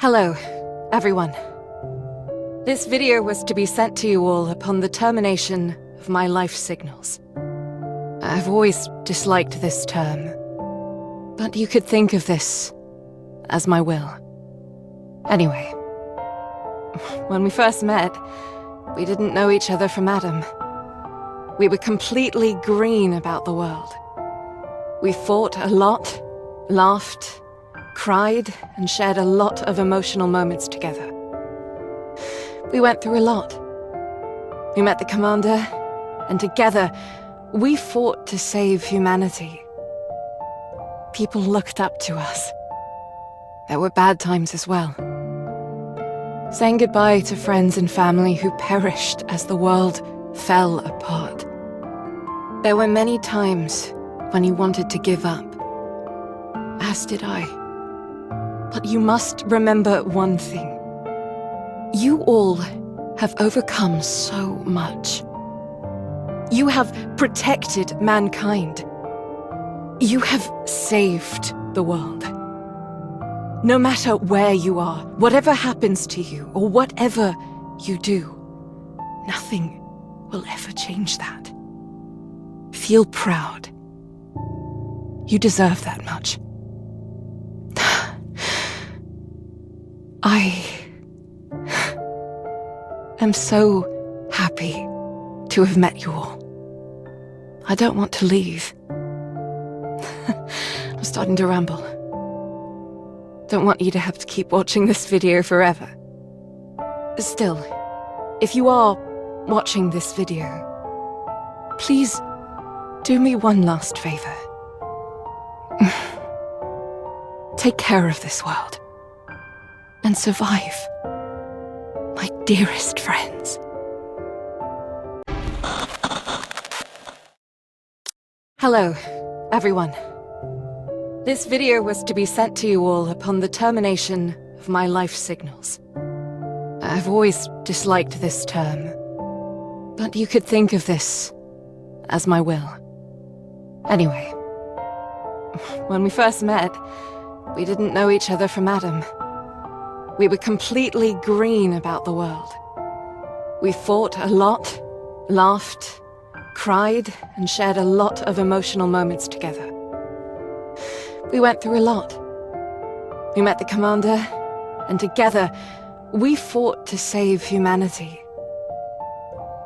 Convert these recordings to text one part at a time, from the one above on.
Hello, everyone. This video was to be sent to you all upon the termination of my life signals. I've always disliked this term, but you could think of this as my will. Anyway, when we first met, we didn't know each other from Adam. We were completely green about the world. We fought a lot, laughed, cried, and shared a lot of emotional moments together. We went through a lot. We met the commander, and together, we fought to save humanity. People looked up to us. There were bad times as well. Saying goodbye to friends and family who perished as the world fell apart. There were many times when you wanted to give up, as did I. But you must remember one thing. You all have overcome so much. You have protected mankind. You have saved the world. No matter where you are, whatever happens to you, or whatever you do, nothing will ever change that. Feel proud. You deserve that much. I am so happy to have met you all. I don't want to leave. I'm starting to ramble. Don't want you to have to keep watching this video forever. Still, if you are watching this video, please do me one last favor. Take care of this world and survive, my dearest friends. Hello, everyone. This video was to be sent to you all upon the termination of my life signals. I've always disliked this term, but you could think of this as my will. Anyway, when we first met, we didn't know each other from Adam. We were completely green about the world. We fought a lot, laughed, cried, and shared a lot of emotional moments together. We went through a lot. We met the commander, and together, we fought to save humanity.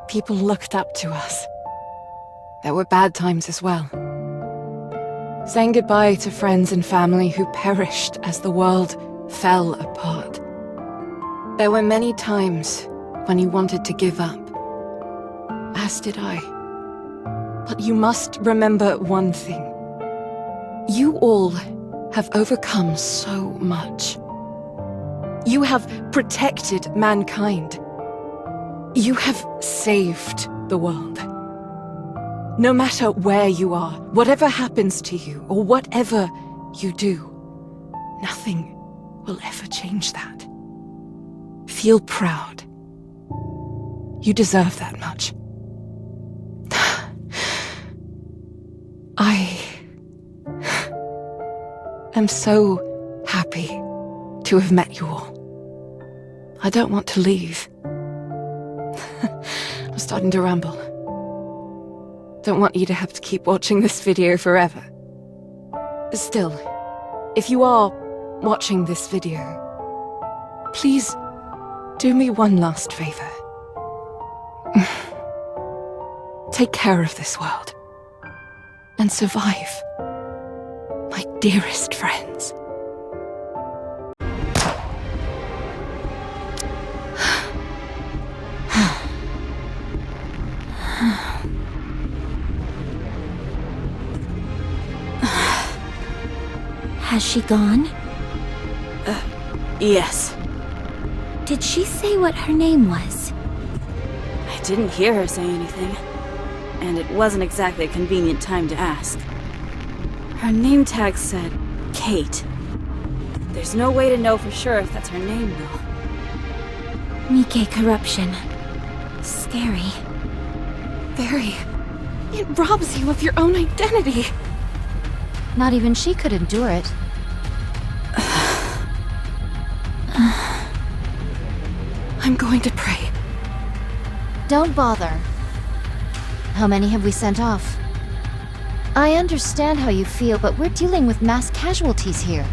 People looked up to us. There were bad times as well. Saying goodbye to friends and family who perished as the world fell apart. There were many times when you wanted to give up, as did I. But you must remember one thing. You all have overcome so much. You have protected mankind. You have saved the world. No matter where you are, whatever happens to you, or whatever you do, nothing will ever change that. Feel proud. You deserve that much. I am so happy to have met you all. I don't want to leave. I'm starting to ramble. Don't want you to have to keep watching this video forever. Still, if you are watching this video, please do me one last favor. Take care of this world and survive, my dearest friends. Has she gone? Yes. Did she say what her name was? I didn't hear her say anything, and it wasn't exactly a convenient time to ask. Her name tag said Kate. There's no way to know for sure if that's her name, though. Nikke corruption. Scary. Very. It robs you of your own identity. Not even she could endure it. I'm going to pray. Don't bother. How many have we sent off? I understand how you feel, but we're dealing with mass casualties here.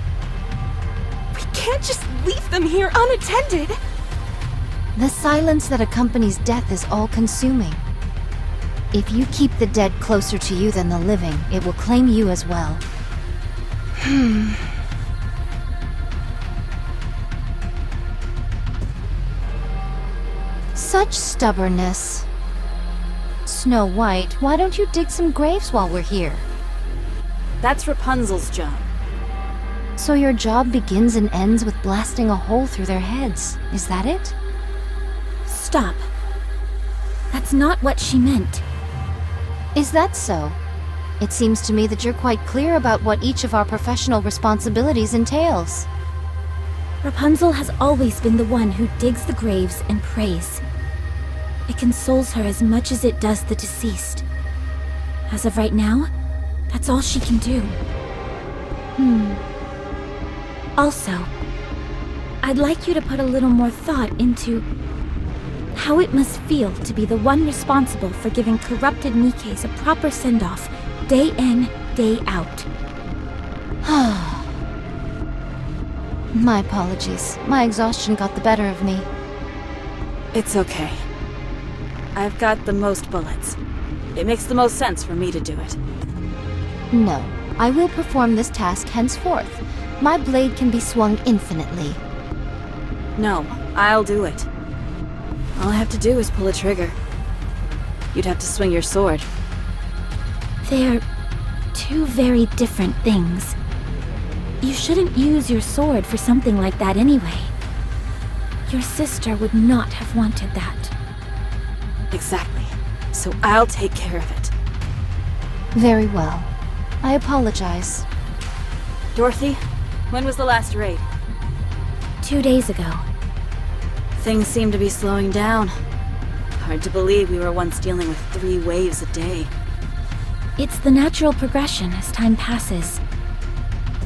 We can't just leave them here unattended! The silence that accompanies death is all-consuming. If you keep the dead closer to you than the living, it will claim you as well. Such stubbornness. Snow White, why don't you dig some graves while we're here? That's Rapunzel's job. So your job begins and ends with blasting a hole through their heads, is that it? Stop. That's not what she meant. Is that so? It seems to me that you're quite clear about what each of our professional responsibilities entails. Rapunzel has always been the one who digs the graves and prays. It consoles her as much as it does the deceased. As of right now, that's all she can do. Also, I'd like you to put a little more thought into how it must feel to be the one responsible for giving corrupted Nikkes a proper send-off, day in, day out. My apologies. My exhaustion got the better of me. It's okay. I've got the most bullets. It makes the most sense for me to do it. No, I will perform this task henceforth. My blade can be swung infinitely. No, I'll do it. All I have to do is pull a trigger. You'd have to swing your sword. They're two very different things. You shouldn't use your sword for something like that anyway. Your sister would not have wanted that. Exactly. So I'll take care of it. Very well. I apologize. Dorothy, when was the last raid? 2 days ago. Things seem to be slowing down. Hard to believe we were once dealing with 3 waves a day. It's the natural progression as time passes.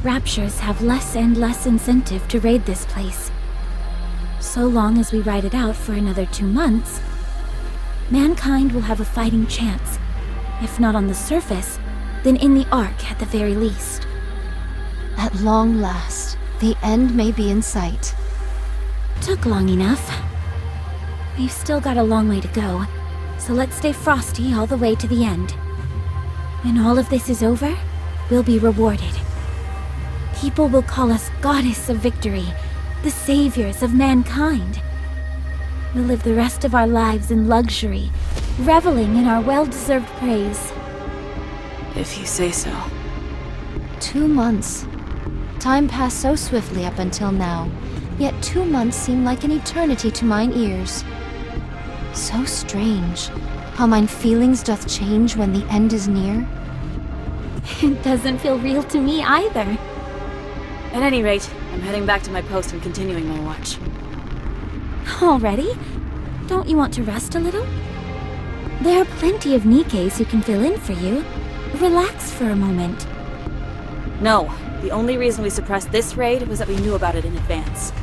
Raptures have less and less incentive to raid this place. So long as we ride it out for another 2 months, mankind will have a fighting chance. If not on the surface, then in the Ark at the very least. At long last, the end may be in sight. Took long enough. We've still got a long way to go, so let's stay frosty all the way to the end. When all of this is over, we'll be rewarded. People will call us Goddess of Victory, the saviors of mankind. We'll live the rest of our lives in luxury, reveling in our well-deserved praise. If you say so. 2 months. Time passed so swiftly up until now, yet 2 months seem like an eternity to mine ears. So strange, how mine feelings doth change when the end is near. It doesn't feel real to me either. At any rate, I'm heading back to my post and continuing my watch. Already? Don't you want to rest a little? There are plenty of Nikkes who can fill in for you. Relax for a moment. No, the only reason we suppressed this raid was that we knew about it in advance.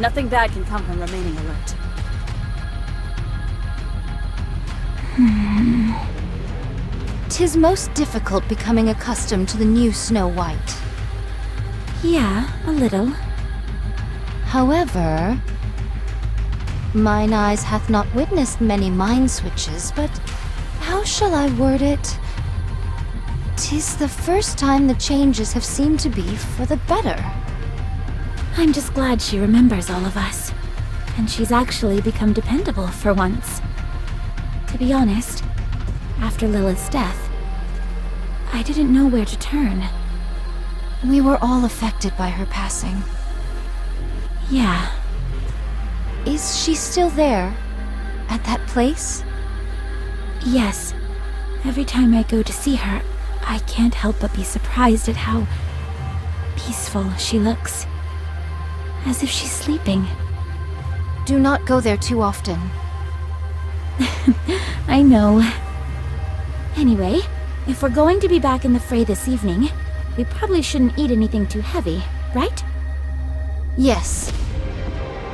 Nothing bad can come from remaining alert. "'Tis most difficult becoming accustomed to the new Snow White. Yeah, a little. However, mine eyes hath not witnessed many mind switches, but how shall I word it? 'Tis the first time the changes have seemed to be for the better." I'm just glad she remembers all of us. And she's actually become dependable for once. To be honest, after Lilith's death, I didn't know where to turn. We were all affected by her passing. Yeah. Is she still there? At that place? Yes. Every time I go to see her, I can't help but be surprised at how peaceful she looks. As if she's sleeping. Do not go there too often. I know. Anyway, if we're going to be back in the fray this evening, we probably shouldn't eat anything too heavy, right? Yes.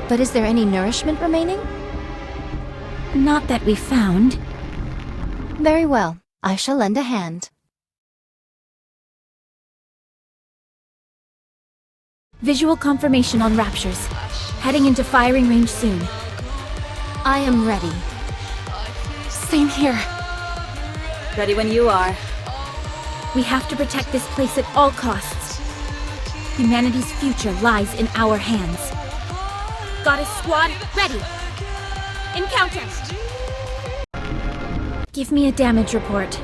But is there any nourishment remaining? Not that we found. Very well. I shall lend a hand. Visual confirmation on raptures. Heading into firing range soon. I am ready. Same here. Ready when you are. We have to protect this place at all costs. Humanity's future lies in our hands. Goddess Squad, ready! Encounter! Give me a damage report.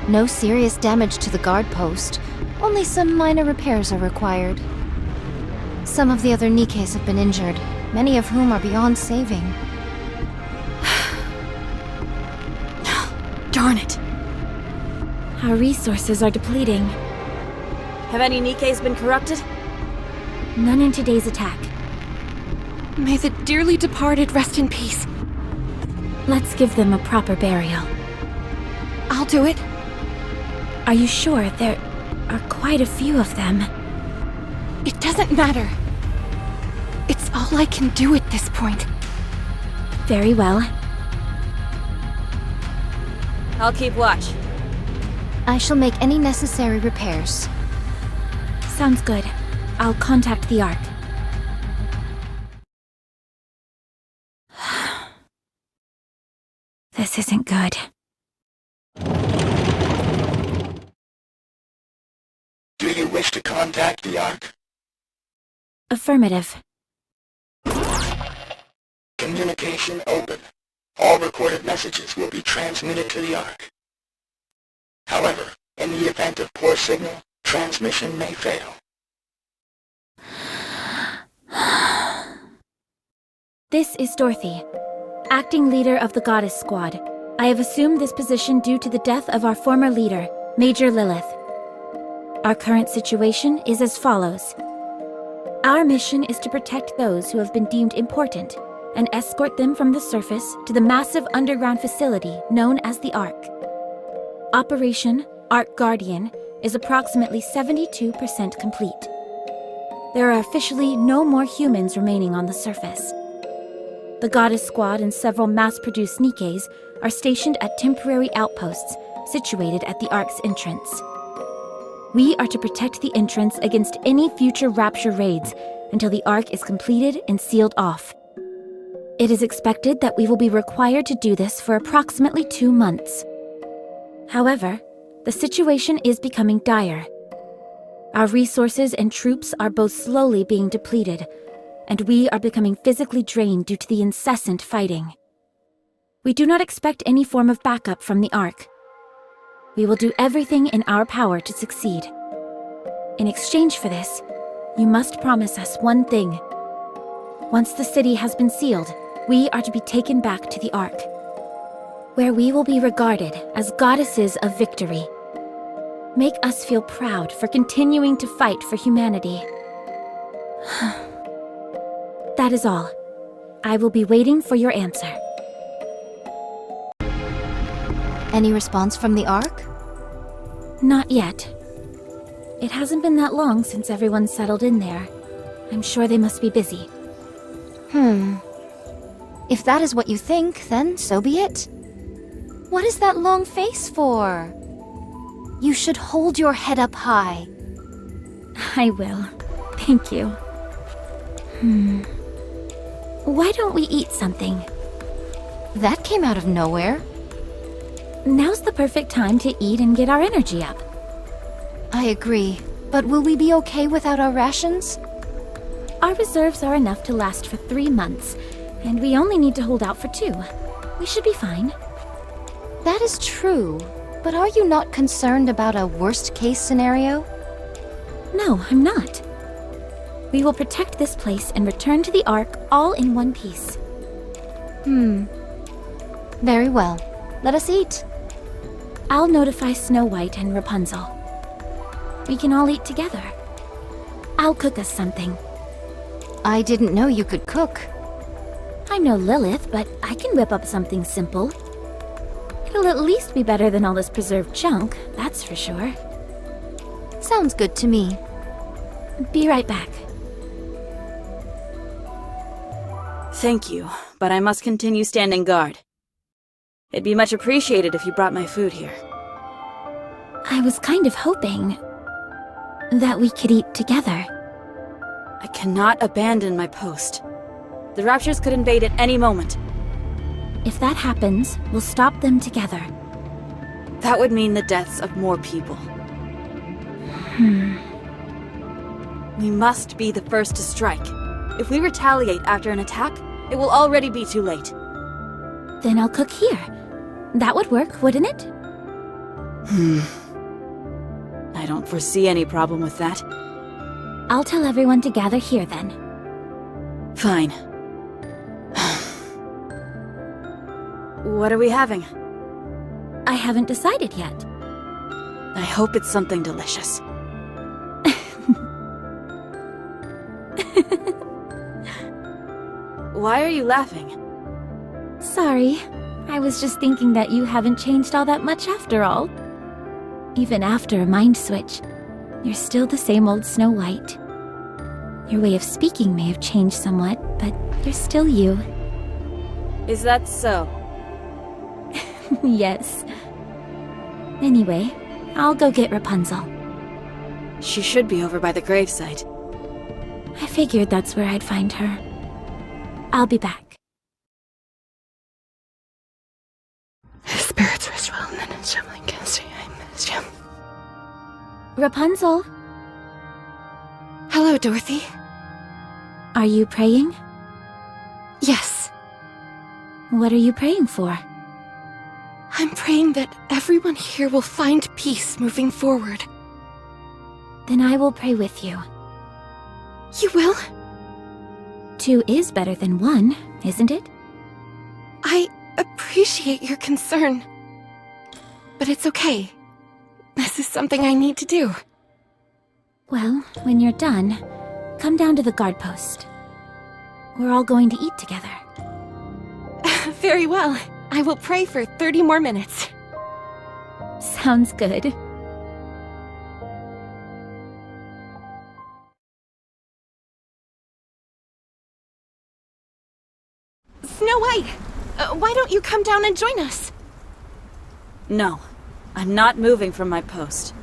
No serious damage to the guard post. Only some minor repairs are required. Some of the other Nikkes have been injured, many of whom are beyond saving. Darn it. Our resources are depleting. Have any Nikkes been corrupted? None in today's attack. May the dearly departed rest in peace. Let's give them a proper burial. I'll do it. Are you sure? There are quite a few of them. It doesn't matter. It's all I can do at this point. Very well. I'll keep watch. I shall make any necessary repairs. Sounds good. I'll contact the Ark. This isn't good. Do you wish to contact the Ark? Affirmative. Communication open. All recorded messages will be transmitted to the Ark. However, in the event of poor signal, transmission may fail. This is Dorothy, acting leader of the Goddess Squad. I have assumed this position due to the death of our former leader, Major Lilith. Our current situation is as follows. Our mission is to protect those who have been deemed important and escort them from the surface to the massive underground facility known as the Ark. Operation Ark Guardian is approximately 72% complete. There are officially no more humans remaining on the surface. The Goddess Squad and several mass-produced Nikkes are stationed at temporary outposts situated at the Ark's entrance. We are to protect the entrance against any future Rapture raids until the Ark is completed and sealed off. It is expected that we will be required to do this for approximately 2 months. However, the situation is becoming dire. Our resources and troops are both slowly being depleted, and we are becoming physically drained due to the incessant fighting. We do not expect any form of backup from the Ark. We will do everything in our power to succeed. In exchange for this, you must promise us one thing. Once the city has been sealed, we are to be taken back to the Ark, where we will be regarded as goddesses of victory. Make us feel proud for continuing to fight for humanity. That is all. I will be waiting for your answer. Any response from the Ark? Not yet. It hasn't been that long since everyone settled in there. I'm sure they must be busy. If that is what you think, then so be it. What is that long face for? You should hold your head up high. I will. Thank you. Why don't we eat something? That came out of nowhere. Now's the perfect time to eat and get our energy up. I agree. But will we be okay without our rations? Our reserves are enough to last for 3 months, and we only need to hold out for 2. We should be fine. That is true. But are you not concerned about a worst-case scenario? No, I'm not. We will protect this place and return to the Ark all in one piece. Very well. Let us eat. I'll notify Snow White and Rapunzel. We can all eat together. I'll cook us something. I didn't know you could cook. I'm no Lilith, but I can whip up something simple. It'll at least be better than all this preserved junk, that's for sure. Sounds good to me. Be right back. Thank you, but I must continue standing guard. It'd be much appreciated if you brought my food here. I was kind of hoping that we could eat together. I cannot abandon my post. The Raptures could invade at any moment. If that happens, we'll stop them together. That would mean the deaths of more people. We must be the first to strike. If we retaliate after an attack, it will already be too late. Then I'll cook here. That would work, wouldn't it? I don't foresee any problem with that. I'll tell everyone to gather here then. Fine. What are we having? I haven't decided yet. I hope it's something delicious. Why are you laughing? Sorry. I was just thinking that you haven't changed all that much after all. Even after a mind switch, you're still the same old Snow White. Your way of speaking may have changed somewhat, but you're still you. Is that so? Yes. Anyway, I'll go get Rapunzel. She should be over by the gravesite. I figured that's where I'd find her. I'll be back. Spirits rest well, and then it's trembling against you. I missed you. Rapunzel, Hello, Dorothy. are you praying? Yes, What are you praying for? I'm praying that everyone here will find peace moving forward. Then I will pray with you. You will? 2 is better than 1, isn't it? I appreciate your concern. But it's okay. This is something I need to do. Well, when you're done, come down to the guard post. We're all going to eat together. Very well. I will pray for 30 more minutes. Sounds good. Snow White, why don't you come down and join us? No, I'm not moving from my post.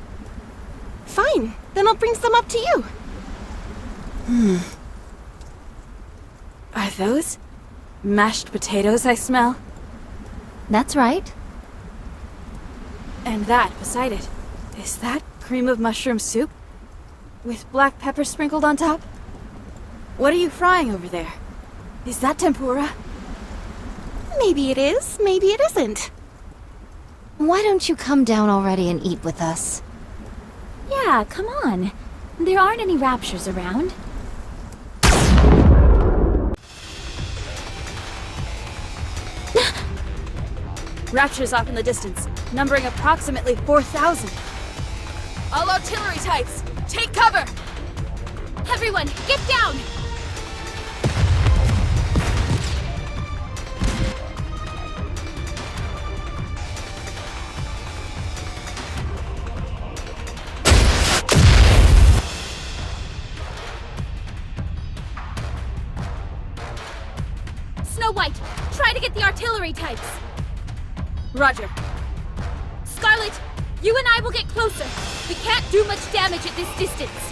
Fine, then I'll bring some up to you. Are those mashed potatoes I smell? That's right. And that beside it, is that cream of mushroom soup? With black pepper sprinkled on top? What are you frying over there? Is that tempura? Maybe it is, maybe it isn't. Why don't you come down already and eat with us? Yeah, come on. There aren't any Raptures around. Raptures off in the distance, numbering approximately 4,000. All artillery types, take cover! Everyone, get down! Snow White, try to get the artillery types. Roger. Scarlet, you and I will get closer. We can't do much damage at this distance.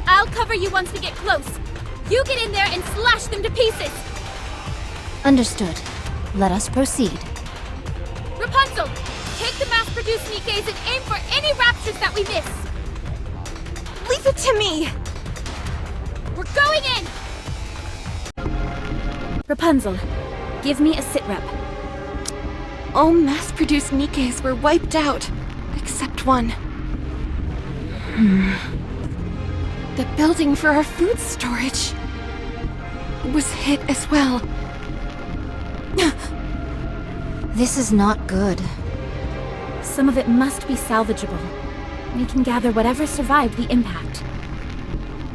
I'll cover you once we get close. You get in there and slash them to pieces. Understood. Let us proceed. Rapunzel, take the mass-produced Nikkes and aim for any Raptures that we miss. Leave it to me! We're going in! Rapunzel, give me a sit-rep. All mass-produced Nikkes were wiped out, except one. The building for our food storage was hit as well. This is not good. Some of it must be salvageable. We can gather whatever survived the impact.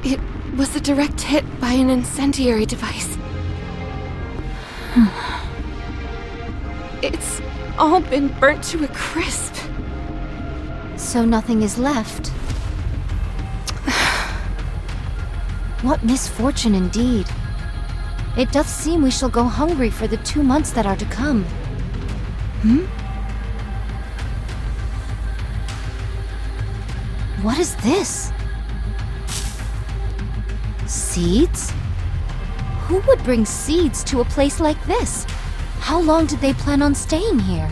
It was a direct hit by an incendiary device. It's all been burnt to a crisp. So nothing is left. What misfortune indeed. It doth seem we shall go hungry for the 2 months that are to come. What is this? Seeds? Who would bring seeds to a place like this? How long did they plan on staying here?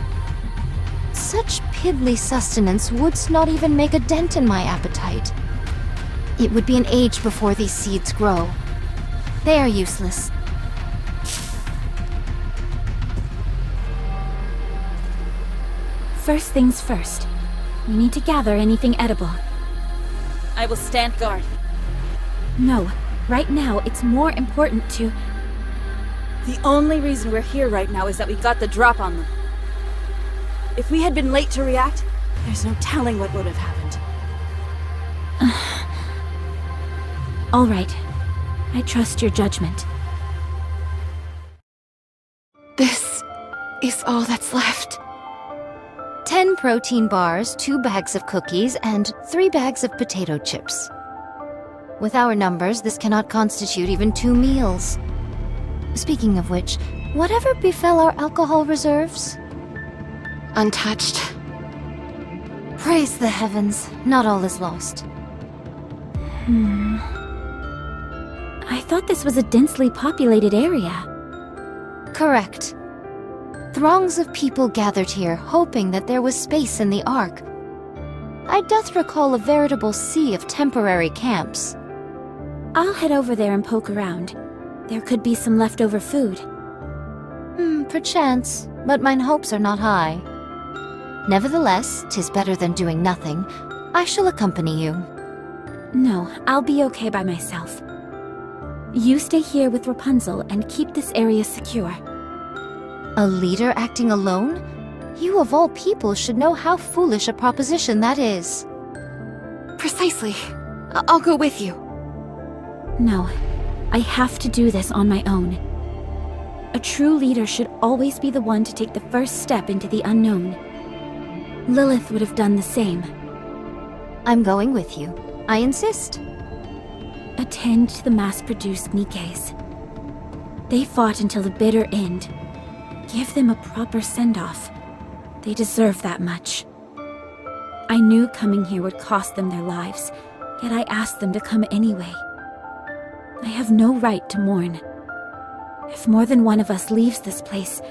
Such piddly sustenance would not even make a dent in my appetite. It would be an age before these seeds grow. They are useless. First things first. We need to gather anything edible. I will stand guard. No, right now it's more important to... The only reason we're here right now is that we got the drop on them. If we had been late to react, there's no telling what would have happened. All right. I trust your judgment. This is all that's left. 10 protein bars, 2 bags of cookies, and 3 bags of potato chips. With our numbers, this cannot constitute even 2 meals. Speaking of which, whatever befell our alcohol reserves? Untouched. Praise the heavens, not all is lost. I thought this was a densely populated area. Correct. Throngs of people gathered here, hoping that there was space in the Ark. I doth recall a veritable sea of temporary camps. I'll head over there and poke around. There could be some leftover food. Perchance, but mine hopes are not high. Nevertheless, 'tis better than doing nothing. I shall accompany you. No, I'll be okay by myself. You stay here with Rapunzel and keep this area secure. A leader acting alone? You of all people should know how foolish a proposition that is. Precisely. I'll go with you. No, I have to do this on my own. A true leader should always be the one to take the first step into the unknown. Lilith would have done the same. I'm going with you. I insist. Attend to the mass-produced Nikkes. They fought until the bitter end. Give them a proper send-off. They deserve that much. I knew coming here would cost them their lives, yet I asked them to come anyway. I have no right to mourn. If more than one of us leaves this place,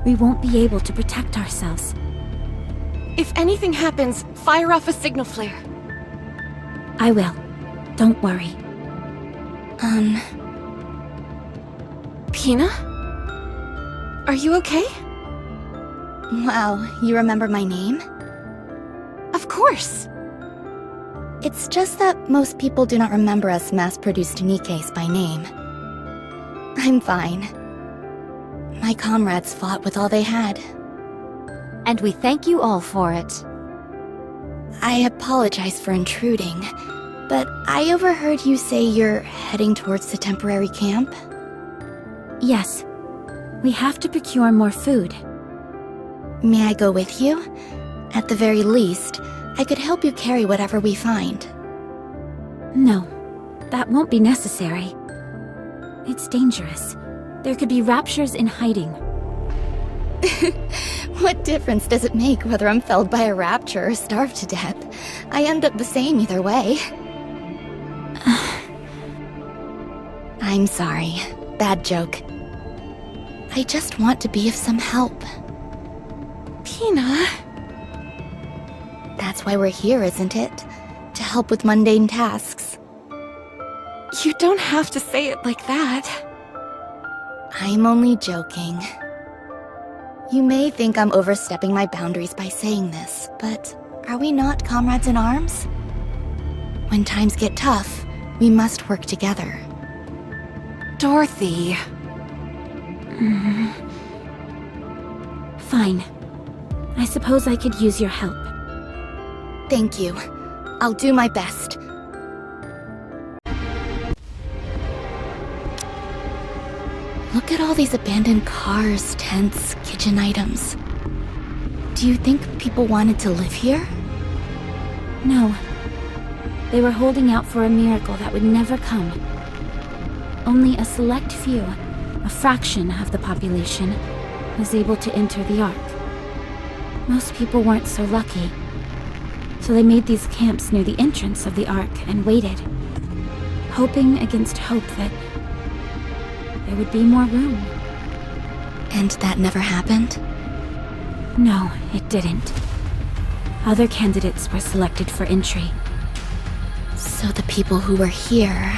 we won't be able to protect ourselves. If anything happens, fire off a signal flare. I will. Don't worry. Pina? Are you okay? Wow, you remember my name? Of course. It's just that most people do not remember us mass-produced Nikkes by name. I'm fine. My comrades fought with all they had. And we thank you all for it. I apologize for intruding, but I overheard you say you're heading towards the temporary camp? Yes. We have to procure more food. May I go with you? At the very least, I could help you carry whatever we find. No, that won't be necessary. It's dangerous. There could be raptures in hiding. What difference does it make whether I'm felled by a rapture or starved to death? I end up the same either way. I'm sorry. Bad joke. I just want to be of some help. Pina? That's why we're here, isn't it? To help with mundane tasks. You don't have to say it like that. I'm only joking. You may think I'm overstepping my boundaries by saying this, but are we not comrades in arms? When times get tough, we must work together. Dorothy. Fine. I suppose I could use your help. Thank you. I'll do my best. Look at all these abandoned cars, tents, kitchen items. Do you think people wanted to live here? No. They were holding out for a miracle that would never come. Only a select few, a fraction of the population, was able to enter the Ark. Most people weren't so lucky, so they made these camps near the entrance of the Ark and waited, hoping against hope that there would be more room. And that never happened? No, it didn't. Other candidates were selected for entry. So the people who were here...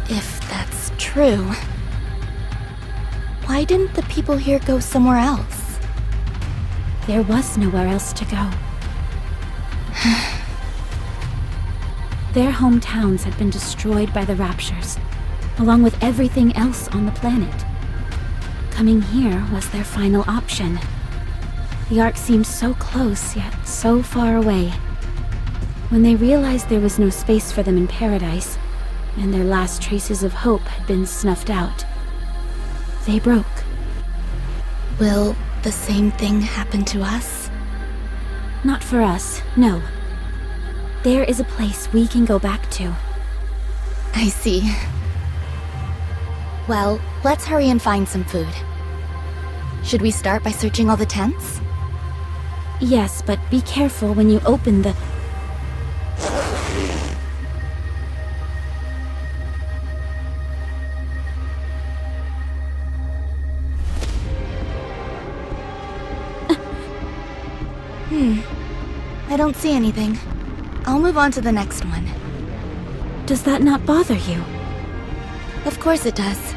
If that's true, why didn't the people here go somewhere else? There was nowhere else to go. Their hometowns had been destroyed by the Raptures, along with everything else on the planet. Coming here was their final option. The Ark seemed so close, yet so far away. When they realized there was no space for them in paradise, and their last traces of hope had been snuffed out, they broke. Will the same thing happen to us? Not for us, no. There is a place we can go back to. I see. Well, let's hurry and find some food. Should we start by searching all the tents? Yes, but be careful when you open the... I don't see anything. I'll move on to the next one. Does that not bother you? Of course it does.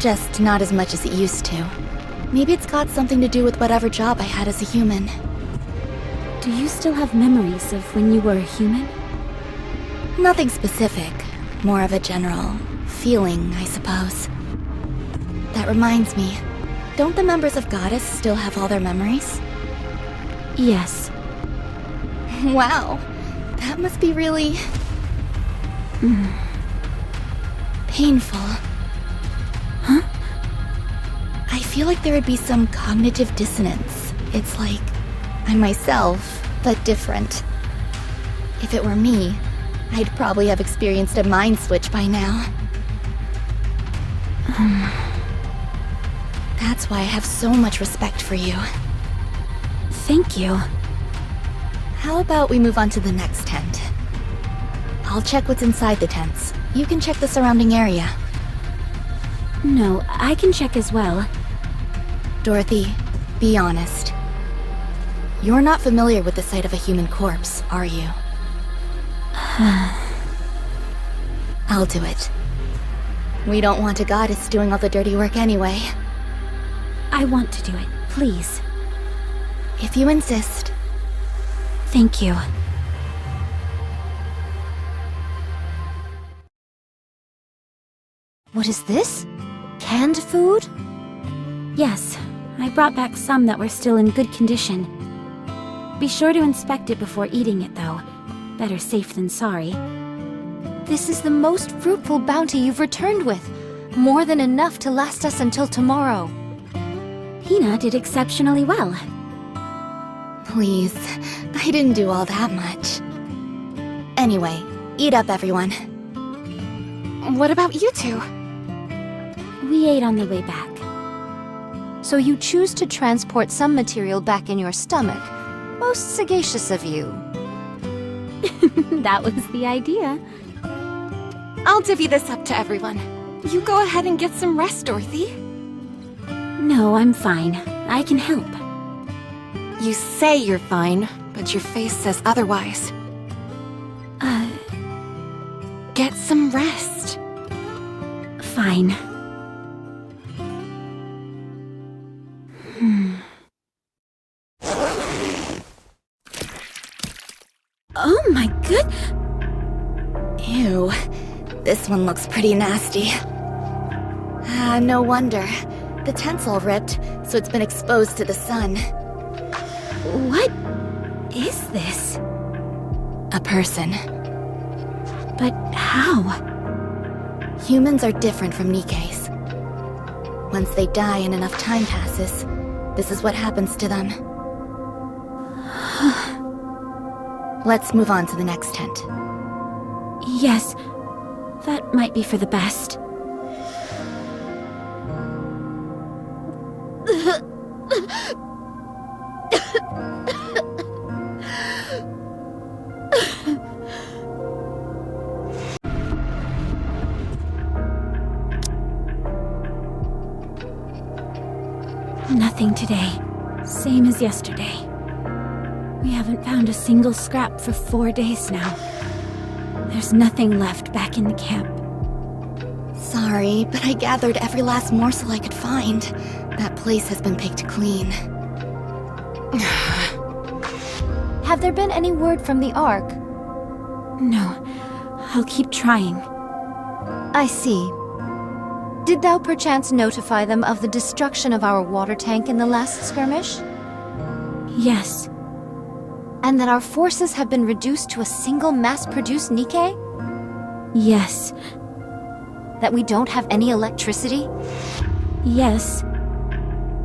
Just not as much as it used to. Maybe it's got something to do with whatever job I had as a human. Do you still have memories of when you were a human? Nothing specific. More of a general feeling, I suppose. That reminds me, don't the members of Goddess still have all their memories? Yes. Wow, that must be really... painful. Huh? I feel like there would be some cognitive dissonance. It's like I'm myself, but different. If it were me, I'd probably have experienced a mind switch by now. That's why I have so much respect for you. Thank you. How about we move on to the next tent? I'll check what's inside the tents. You can check the surrounding area. No, I can check as well. Dorothy, be honest. You're not familiar with the sight of a human corpse, are you? I'll do it. We don't want a goddess doing all the dirty work anyway. I want to do it, please. If you insist. Thank you. What is this? Canned food? Yes, I brought back some that were still in good condition. Be sure to inspect it before eating it, though. Better safe than sorry. This is the most fruitful bounty you've returned with. More than enough to last us until tomorrow. Hina did exceptionally well. Please, I didn't do all that much. Anyway, eat up, everyone. What about you two? We ate on the way back. So you choose to transport some material back in your stomach. Most sagacious of you. That was the idea. I'll divvy this up to everyone. You go ahead and get some rest, Dorothy. No, I'm fine. I can help. You say you're fine, but your face says otherwise. Get some rest. Fine. Oh my good... Ew, this one looks pretty nasty. No wonder. The tent's all ripped, so it's been exposed to the sun. What is this? A person. But how? Humans are different from Nikke's. Once they die and enough time passes, this is what happens to them. Let's move on to the next tent. Yes, that might be for the best. Nothing today. Same as yesterday. We haven't found a single scrap for 4 days now. There's nothing left back in the camp. Sorry, but I gathered every last morsel I could find. That place has been picked clean. Have there been any word from the Ark? No, I'll keep trying. I see. Did thou perchance notify them of the destruction of our water tank in the last skirmish? Yes. And that our forces have been reduced to a single mass-produced Nikke? Yes. That we don't have any electricity? Yes.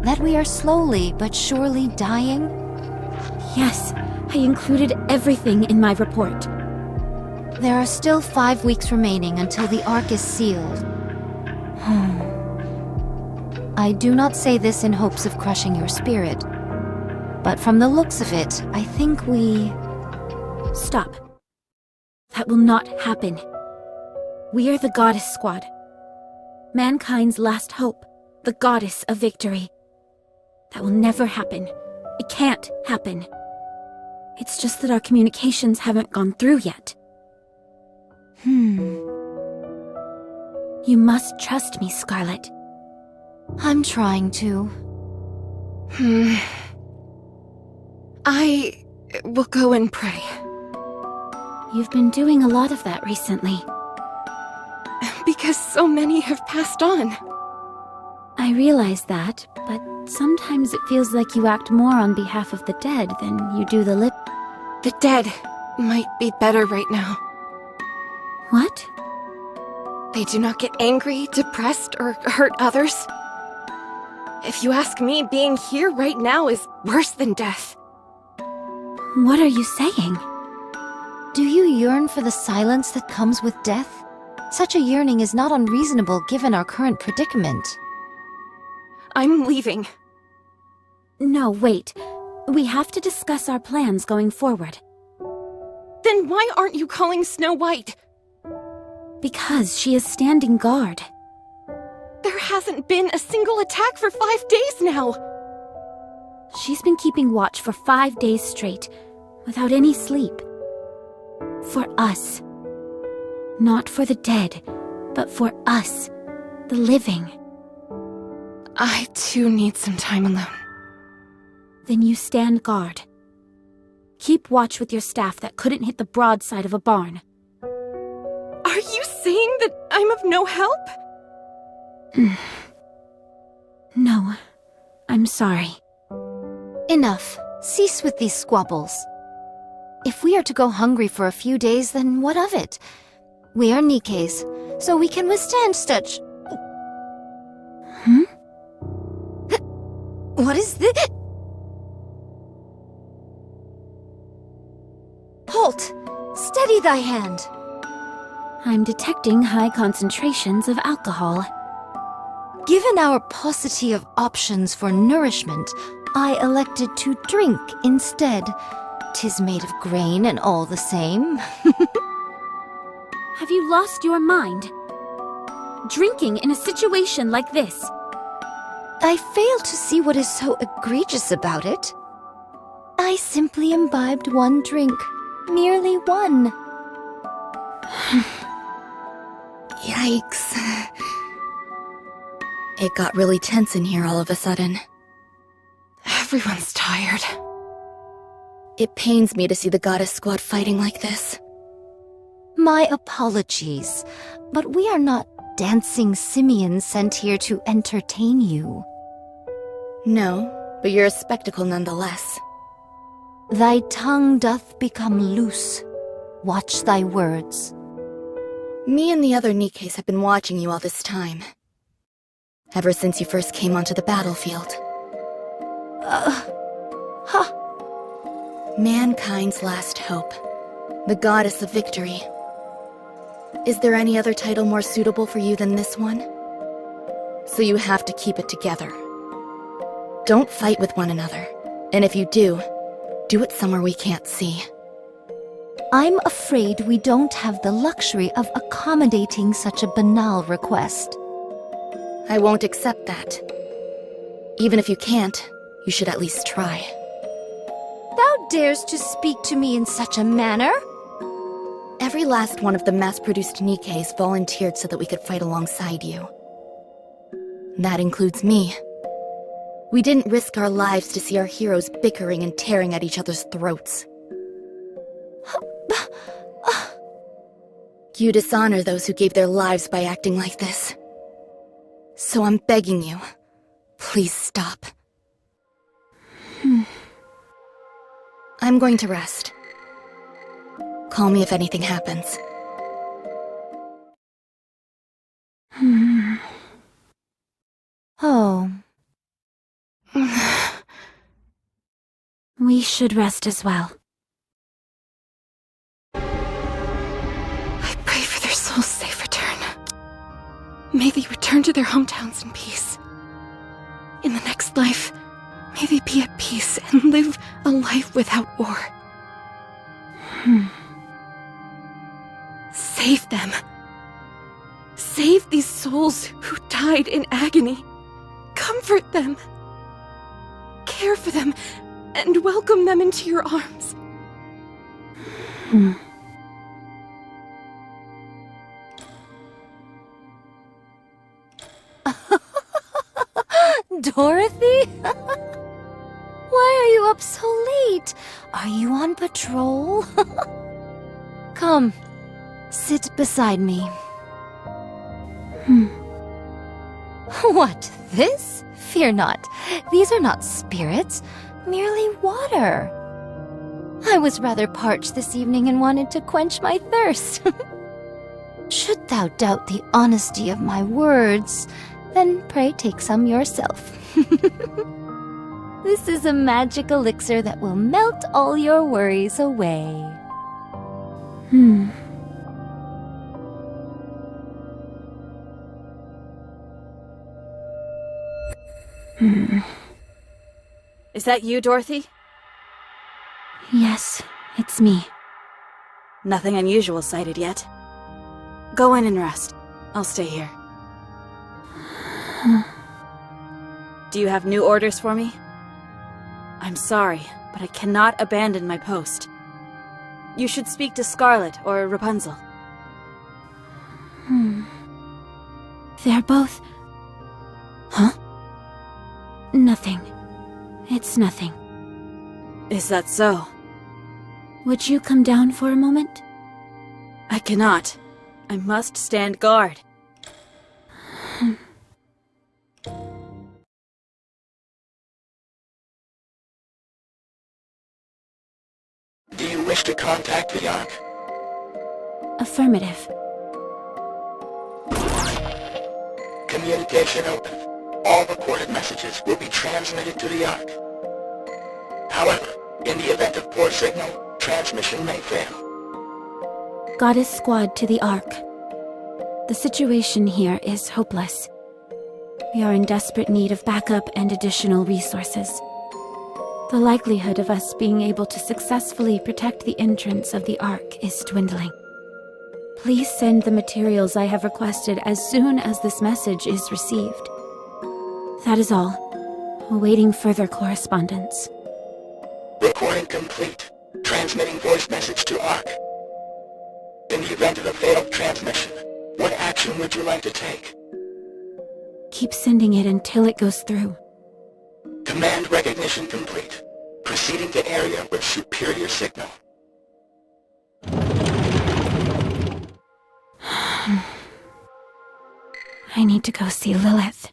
That we are slowly but surely dying? Yes. I included everything in my report. There are still 5 weeks remaining until the Ark is sealed. I do not say this in hopes of crushing your spirit, but from the looks of it, I think we... Stop. That will not happen. We are the Goddess Squad. Mankind's last hope. The Goddess of Victory. That will never happen. It can't happen. It's just that our communications haven't gone through yet. You must trust me, Scarlet. I'm trying to. I will go and pray. You've been doing a lot of that recently. Because so many have passed on. I realize that, but sometimes it feels like you act more on behalf of the dead than you do the living. The dead might be better right now. What? They do not get angry, depressed, or hurt others. If you ask me, being here right now is worse than death. What are you saying? Do you yearn for the silence that comes with death? Such a yearning is not unreasonable given our current predicament. I'm leaving. No, wait. We have to discuss our plans going forward. Then why aren't you calling Snow White? Because she is standing guard. There hasn't been a single attack for 5 days now. She's been keeping watch for 5 days straight, without any sleep. For us. Not for the dead, but for us, the living. I too need some time alone. Then you stand guard. Keep watch with your staff that couldn't hit the broadside of a barn. Are you saying that I'm of no help? No, I'm sorry. Enough. Cease with these squabbles. If we are to go hungry for a few days, then what of it? We are Nikkes, so we can withstand such... What is this? Halt! Steady thy hand! I'm detecting high concentrations of alcohol. Given our paucity of options for nourishment, I elected to drink instead. 'Tis made of grain and all the same. Have you lost your mind? Drinking in a situation like this. I fail to see what is so egregious about it. I simply imbibed one drink. Merely one. Yikes. It got really tense in here all of a sudden. Everyone's tired. It pains me to see the Goddess Squad fighting like this. My apologies, but we are not dancing simians sent here to entertain you. No, but you're a spectacle nonetheless. Thy tongue doth become loose. Watch thy words. Me and the other Nikkes have been watching you all this time. Ever since you first came onto the battlefield. Mankind's last hope. The goddess of victory. Is there any other title more suitable for you than this one? So you have to keep it together. Don't fight with one another. And if you do it somewhere we can't see. I'm afraid we don't have the luxury of accommodating such a banal request. I won't accept that. Even if you can't, you should at least try. Thou dares to speak to me in such a manner? Every last one of the mass-produced Nikkes volunteered so that we could fight alongside you. That includes me. We didn't risk our lives to see our heroes bickering and tearing at each other's throats. You dishonor those who gave their lives by acting like this. So I'm begging you, please stop. I'm going to rest. Call me if anything happens. Oh. We should rest as well. I pray for their souls' safe return. May they return to their hometowns in peace. In the next life, may they be at peace and live a life without war. Save them. Save these souls who died in agony. Comfort them. Care for them and welcome them into your arms. Dorothy? Why are you up so late? Are you on patrol? Come, sit beside me. What, this? Fear not. These are not spirits, merely water. I was rather parched this evening and wanted to quench my thirst. Should thou doubt the honesty of my words, then pray take some yourself. This is a magic elixir that will melt all your worries away. Is that you, Dorothy? Yes, it's me. Nothing unusual sighted yet. Go in and rest. I'll stay here. Do you have new orders for me? I'm sorry, but I cannot abandon my post. You should speak to Scarlet or Rapunzel. They're both... Huh? Nothing. It's nothing. Is that so? Would you come down for a moment? I cannot. I must stand guard. Do you wish to contact the Ark? Affirmative. Communication open. All recorded messages will be transmitted to the Ark. However, in the event of poor signal, transmission may fail. Goddess Squad to the Ark. The situation here is hopeless. We are in desperate need of backup and additional resources. The likelihood of us being able to successfully protect the entrance of the Ark is dwindling. Please send the materials I have requested as soon as this message is received. That is all. Awaiting further correspondence. Recording complete. Transmitting voice message to Ark. In the event of a failed transmission, what action would you like to take? Keep sending it until it goes through. Command recognition complete. Proceeding to area with superior signal. I need to go see Lilith.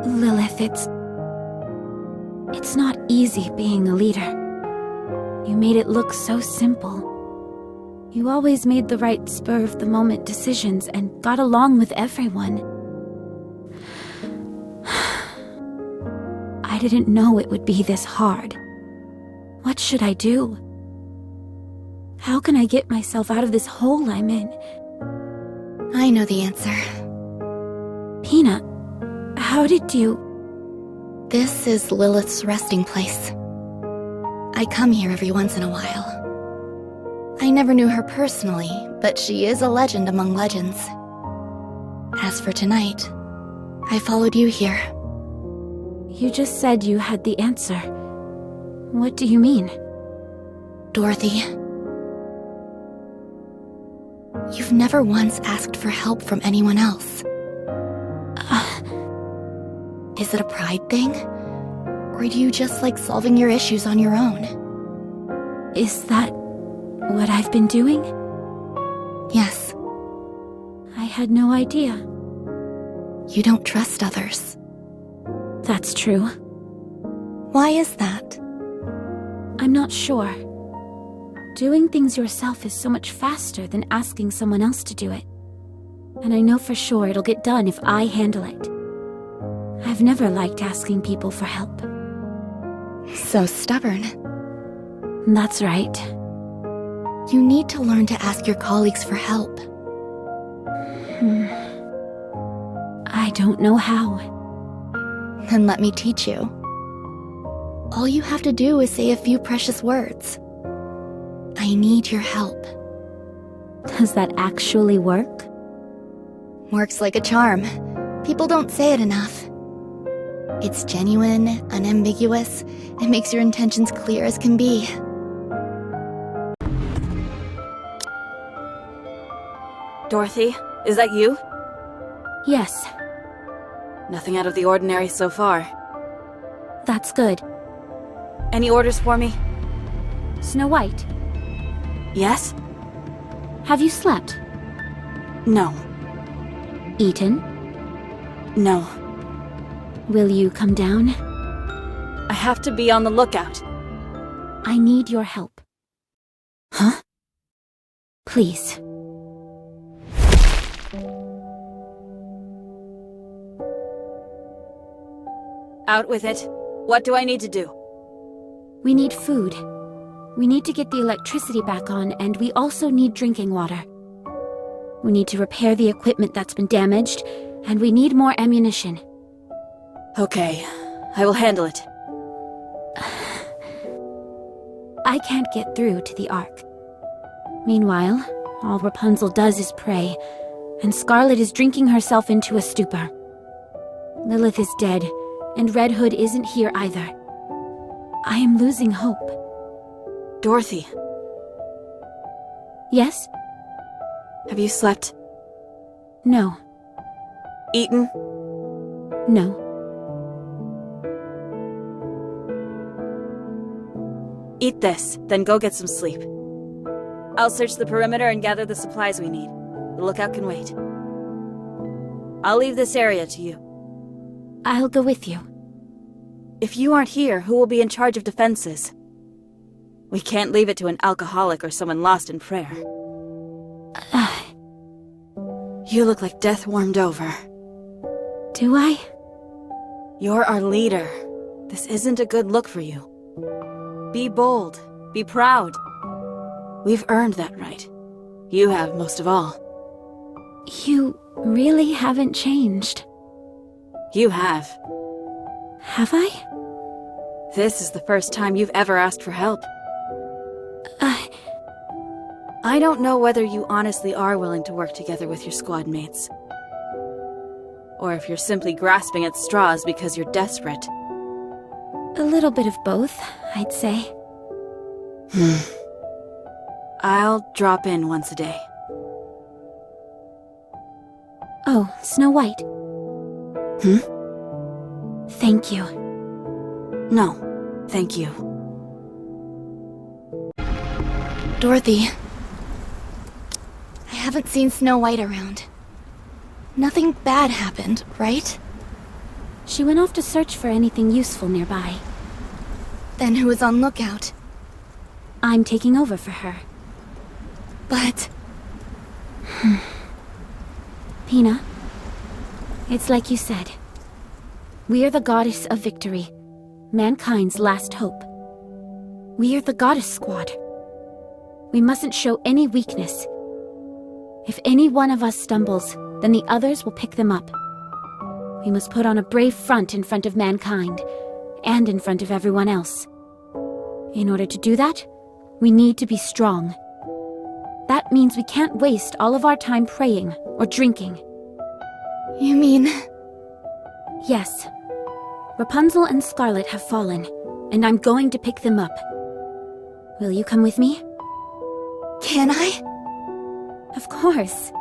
Lilith, it's not easy being a leader. You made it look so simple. You always made the right spur-of-the-moment decisions and got along with everyone. I didn't know it would be this hard. What should I do? How can I get myself out of this hole I'm in? I know the answer. Peanut, how did you... This is Lilith's resting place. I come here every once in a while. I never knew her personally, but she is a legend among legends. As for tonight, I followed you here. You just said you had the answer. What do you mean? Dorothy, you've never once asked for help from anyone else. Is it a pride thing? Or do you just like solving your issues on your own? Is that what I've been doing? Yes. I had no idea. You don't trust others. That's true. Why is that? I'm not sure. Doing things yourself is so much faster than asking someone else to do it. And I know for sure it'll get done if I handle it. I've never liked asking people for help. So stubborn. That's right. You need to learn to ask your colleagues for help. I don't know how. Then let me teach you. All you have to do is say a few precious words. I need your help. Does that actually work? Works like a charm. People don't say it enough. It's genuine, unambiguous, and makes your intentions clear as can be. Dorothy, is that you? Yes, Nothing out of the ordinary so far. that's good. Any orders for me? Snow White, Yes? have you slept? No. Eaten? No. Will you come down? I have to be on the lookout. I need your help. Huh? Please. Out with it. What do I need to do? We need food. We need to get the electricity back on, and we also need drinking water. We need to repair the equipment that's been damaged, and we need more ammunition. Okay, I will handle it. I can't get through to the Ark. Meanwhile, all Rapunzel does is pray, and Scarlet is drinking herself into a stupor. Lilith is dead, and Red Hood isn't here either. I am losing hope. Dorothy, Yes? have you slept? No. Eaten? No. Eat this, then go get some sleep. I'll search the perimeter and gather the supplies we need. The lookout can wait. I'll leave this area to you. I'll go with you. If you aren't here, who will be in charge of defenses? We can't leave it to an alcoholic or someone lost in prayer. You look like death warmed over. Do I? You're our leader. This isn't a good look for you. Be bold. Be proud. We've earned that right. You have most of all. You really haven't changed. You have. Have I? This is the first time you've ever asked for help. I don't know whether you honestly are willing to work together with your squad mates. Or if you're simply grasping at straws because you're desperate. A little bit of both, I'd say. I'll drop in once a day. Oh, Snow White. Thank you. No, thank you. Dorothy, I haven't seen Snow White around. Nothing bad happened, right? She went off to search for anything useful nearby. Then who was on lookout? I'm taking over for her. But... Pina, it's like you said. We are the goddess of victory, mankind's last hope. We are the goddess squad. We mustn't show any weakness. If any one of us stumbles, then the others will pick them up. We must put on a brave front in front of mankind, and in front of everyone else. In order to do that, we need to be strong. That means we can't waste all of our time praying or drinking. You mean... Yes. Rapunzel and Scarlet have fallen, and I'm going to pick them up. Will you come with me? Can I? Of course.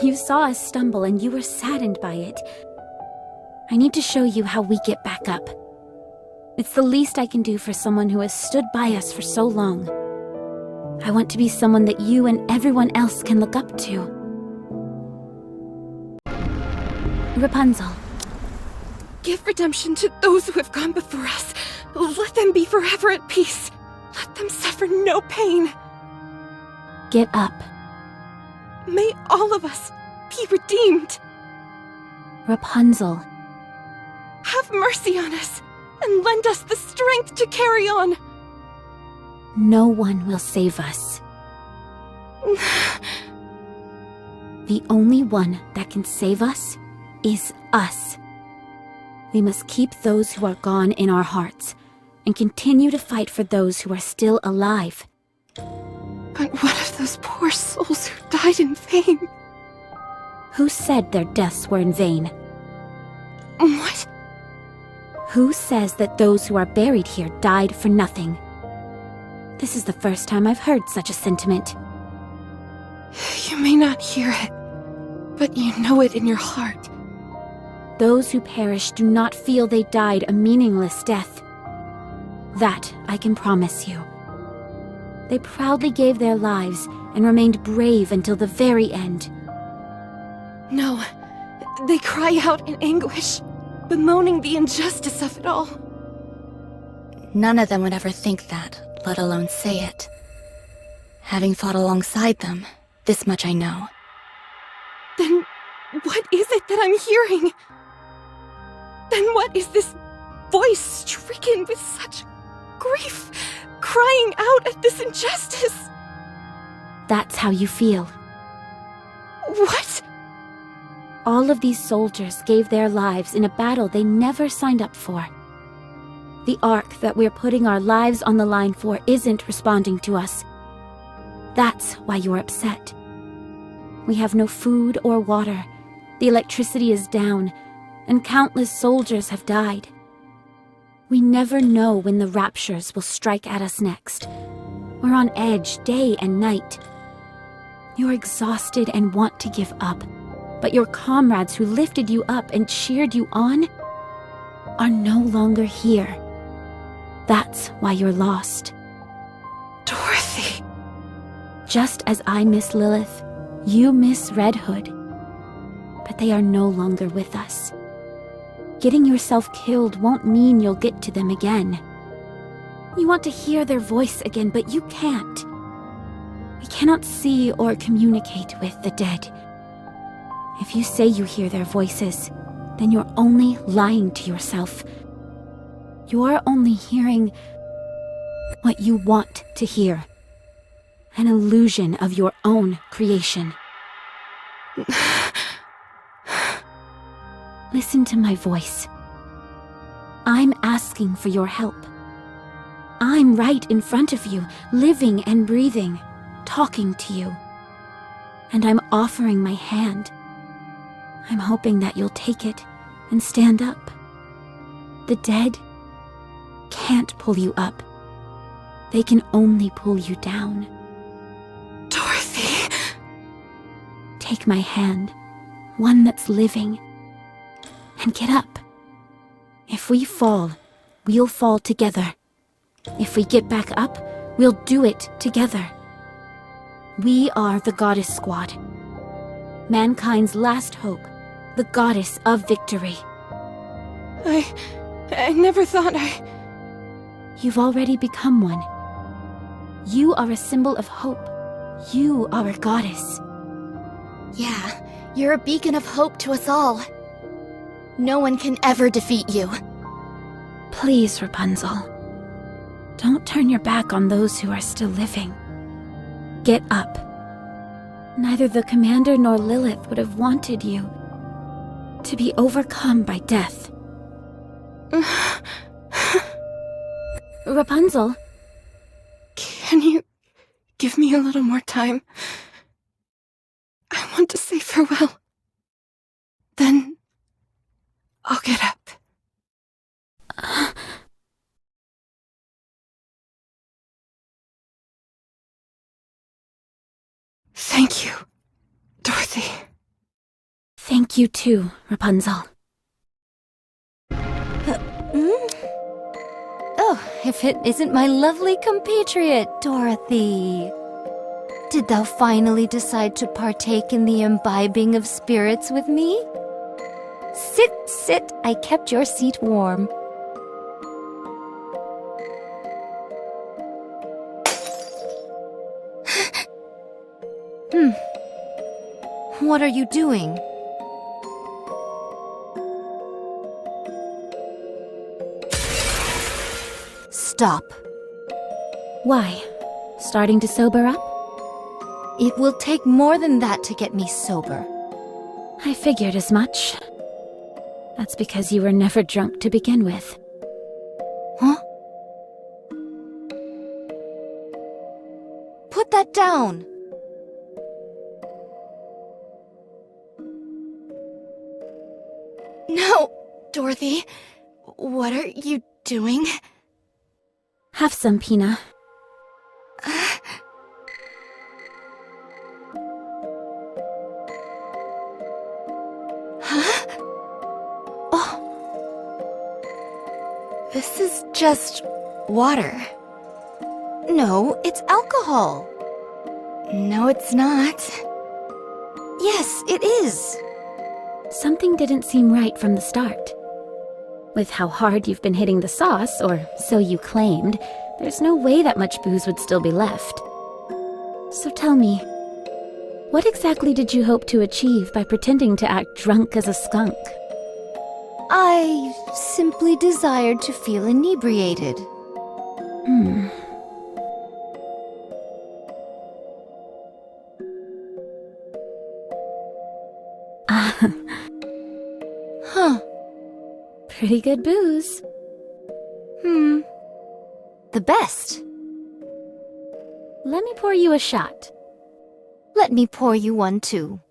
You saw us stumble and you were saddened by it. I need to show you how we get back up. It's the least I can do for someone who has stood by us for so long. I want to be someone that you and everyone else can look up to. Rapunzel. Give redemption to those who have gone before us. Let them be forever at peace. Let them suffer no pain. Get up. May all of us be redeemed. Rapunzel. Have mercy on us and lend us the strength to carry on. No one will save us. The only one that can save us is us. We must keep those who are gone in our hearts and continue to fight for those who are still alive. But what of those poor souls who died in vain? Who said their deaths were in vain? What? Who says that those who are buried here died for nothing? This is the first time I've heard such a sentiment. You may not hear it, but you know it in your heart. Those who perish do not feel they died a meaningless death. That I can promise you. They proudly gave their lives and remained brave until the very end. No, they cry out in anguish, bemoaning the injustice of it all. None of them would ever think that, let alone say it. Having fought alongside them, this much I know. Then what is it that I'm hearing? Then what is this voice stricken with such grief, crying out at this injustice? That's how you feel. What? All of these soldiers gave their lives in a battle they never signed up for. The Ark that we're putting our lives on the line for isn't responding to us. That's why you're upset. We have no food or water. The electricity is down, and countless soldiers have died. We never know when the raptures will strike at us next. We're on edge day and night. You're exhausted and want to give up, but your comrades who lifted you up and cheered you on are no longer here. That's why you're lost. Dorothy. Just as I miss Lilith, you miss Red Hood. But they are no longer with us. Getting yourself killed won't mean you'll get to them again. You want to hear their voice again, but you can't. We cannot see or communicate with the dead. If you say you hear their voices, then you're only lying to yourself. You're only hearing what you want to hear. An illusion of your own creation. Listen to my voice. I'm asking for your help. I'm right in front of you, living and breathing, talking to you. And I'm offering my hand. I'm hoping that you'll take it and stand up. The dead can't pull you up. They can only pull you down. Dorothy. Take my hand, one that's living, and get up. If we fall, we'll fall together. If we get back up, we'll do it together. We are the Goddess Squad. Mankind's last hope, the Goddess of Victory. I never thought You've already become one. You are a symbol of hope. You are a goddess. Yeah, you're a beacon of hope to us all. No one can ever defeat you. Please, Rapunzel. Don't turn your back on those who are still living. Get up. Neither the commander nor Lilith would have wanted you to be overcome by death. Rapunzel? Can you give me a little more time? I want to say farewell. Then I'll get up. Thank you, Dorothy. Thank you too, Rapunzel. Oh, if it isn't my lovely compatriot, Dorothy. Did thou finally decide to partake in the imbibing of spirits with me? Sit, sit, I kept your seat warm. What are you doing? Stop. Why? Starting to sober up? It will take more than that to get me sober. I figured as much. That's because you were never drunk to begin with. Huh? Put that down! No, Dorothy. What are you doing? Have some, Pina. Huh? Oh. This is just water. No, it's alcohol. No, it's not. Yes, it is. Something didn't seem right from the start. With how hard you've been hitting the sauce, or so you claimed, there's no way that much booze would still be left. So tell me, what exactly did you hope to achieve by pretending to act drunk as a skunk? I simply desired to feel inebriated. Huh. Pretty good booze. The best. Let me pour you a shot. Let me pour you one too.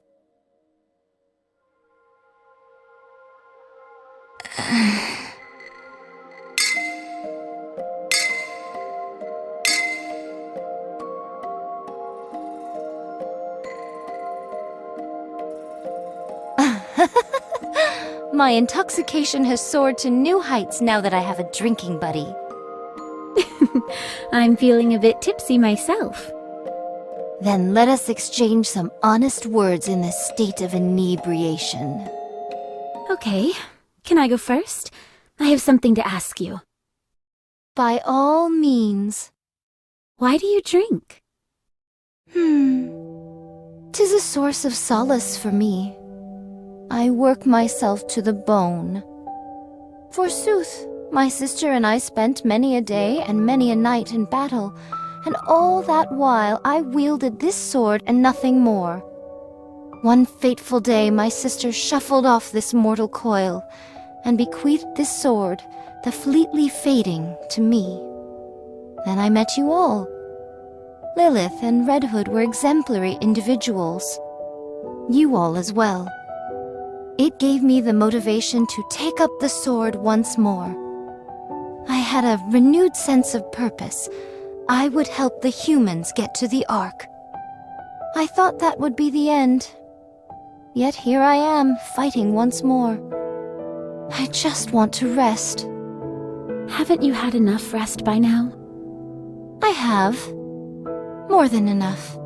My intoxication has soared to new heights now that I have a drinking buddy. I'm feeling a bit tipsy myself. Then let us exchange some honest words in this state of inebriation. Okay, can I go first? I have something to ask you. By all means. Why do you drink? 'Tis a source of solace for me. I work myself to the bone. Forsooth, my sister and I spent many a day and many a night in battle, and all that while I wielded this sword and nothing more. One fateful day my sister shuffled off this mortal coil, and bequeathed this sword, the fleetly fading, to me. Then I met you all. Lilith and Red Hood were exemplary individuals. You all as well. It gave me the motivation to take up the sword once more. I had a renewed sense of purpose. I would help the humans get to the Ark. I thought that would be the end. Yet here I am, fighting once more. I just want to rest. Haven't you had enough rest by now? I have. More than enough.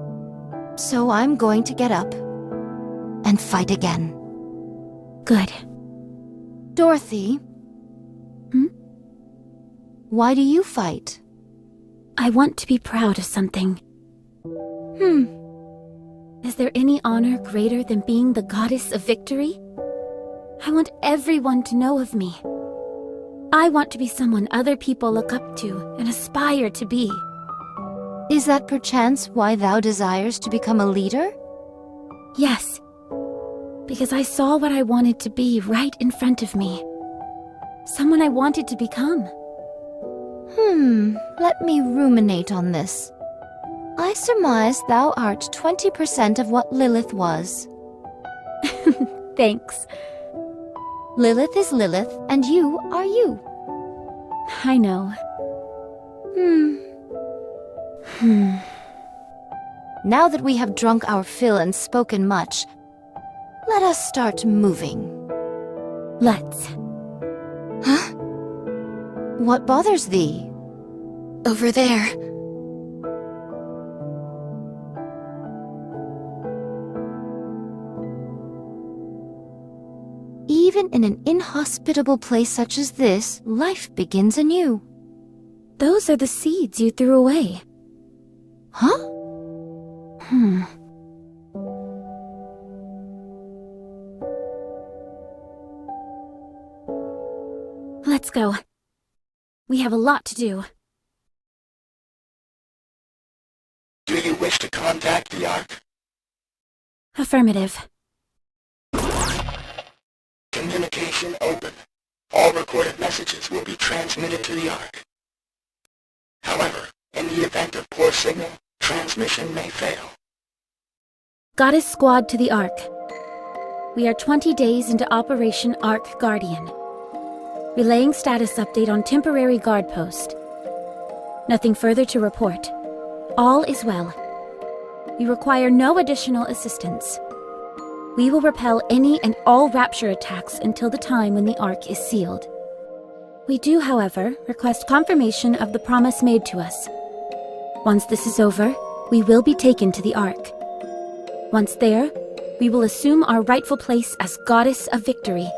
So I'm going to get up and fight again. Good. Dorothy? Why do you fight? I want to be proud of something. Is there any honor greater than being the goddess of victory? I want everyone to know of me. I want to be someone other people look up to and aspire to be. Is that perchance why thou desires to become a leader? Yes, because I saw what I wanted to be right in front of me. Someone I wanted to become. Let me ruminate on this. I surmise thou art 20% of what Lilith was. Thanks. Lilith is Lilith, and you are you. I know. Now that we have drunk our fill and spoken much, let us start moving. Let's. Huh? What bothers thee? Over there. Even in an inhospitable place such as this, life begins anew. Those are the seeds you threw away. Huh? Let's go. We have a lot to do. Do you wish to contact the Ark? Affirmative. Communication open. All recorded messages will be transmitted to the Ark. However, in the event of poor signal, transmission may fail. Goddess Squad to the Ark. We are 20 days into Operation Ark Guardian. Relaying status update on temporary guard post. Nothing further to report. All is well. We require no additional assistance. We will repel any and all rapture attacks until the time when the Ark is sealed. We do, however, request confirmation of the promise made to us. Once this is over, we will be taken to the Ark. Once there, we will assume our rightful place as Goddess of Victory.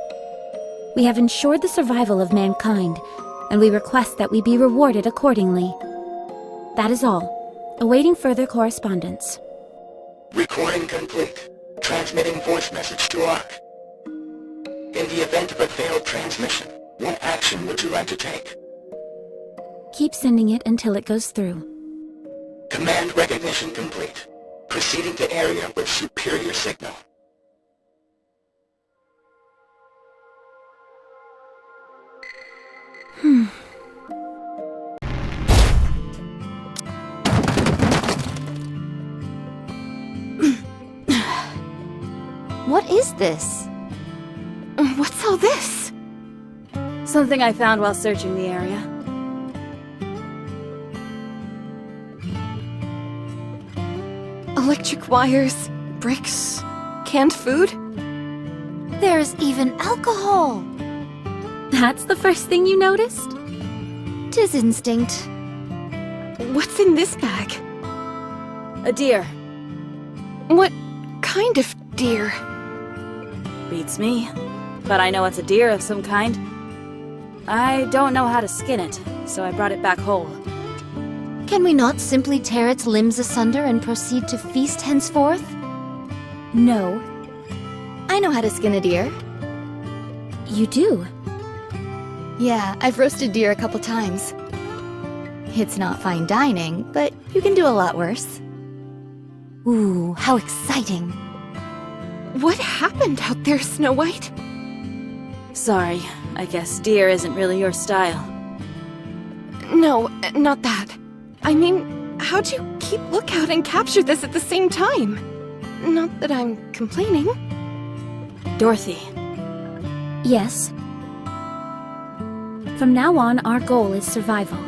We have ensured the survival of mankind, and we request that we be rewarded accordingly. That is all. Awaiting further correspondence. Recording complete. Transmitting voice message to Ark. In the event of a failed transmission, what action would you like to take? Keep sending it until it goes through. Command recognition complete. Proceeding to area with superior signal. What is this? What's all this? Something I found while searching the area. Electric wires, bricks, canned food? There's even alcohol! That's the first thing you noticed? 'Tis instinct. What's in this bag? A deer. What kind of deer? Beats me. But I know it's a deer of some kind. I don't know how to skin it, so I brought it back whole. Can we not simply tear its limbs asunder and proceed to feast henceforth? No. I know how to skin a deer. You do? Yeah, I've roasted deer a couple times. It's not fine dining, but you can do a lot worse. Ooh, how exciting! What happened out there, Snow White? Sorry, I guess deer isn't really your style. No, not that. I mean, how'd you keep lookout and capture this at the same time? Not that I'm complaining. Dorothy. Yes. From now on, our goal is survival.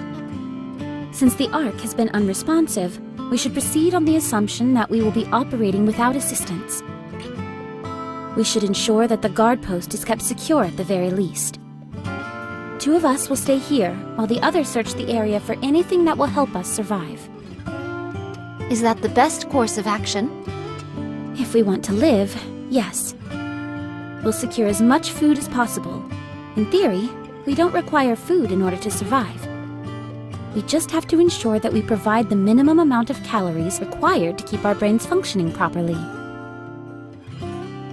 Since the Ark has been unresponsive, we should proceed on the assumption that we will be operating without assistance. We should ensure that the guard post is kept secure at the very least. 2 of us will stay here, while the others search the area for anything that will help us survive. Is that the best course of action? If we want to live, yes. We'll secure as much food as possible. In theory, we don't require food in order to survive. We just have to ensure that we provide the minimum amount of calories required to keep our brains functioning properly.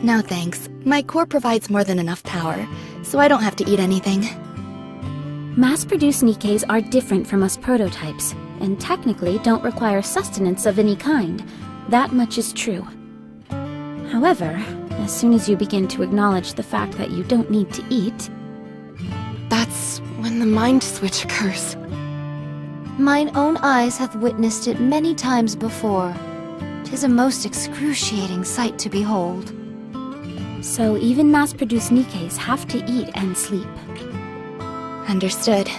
No thanks. My core provides more than enough power, so I don't have to eat anything. Mass-produced Nikkes are different from us prototypes, and technically don't require sustenance of any kind. That much is true. However, as soon as you begin to acknowledge the fact that you don't need to eat, That's when the mind switch occurs. Mine own eyes hath witnessed it many times before. 'Tis a most excruciating sight to behold. so even mass-produced Nikkes have to eat and sleep. Understood.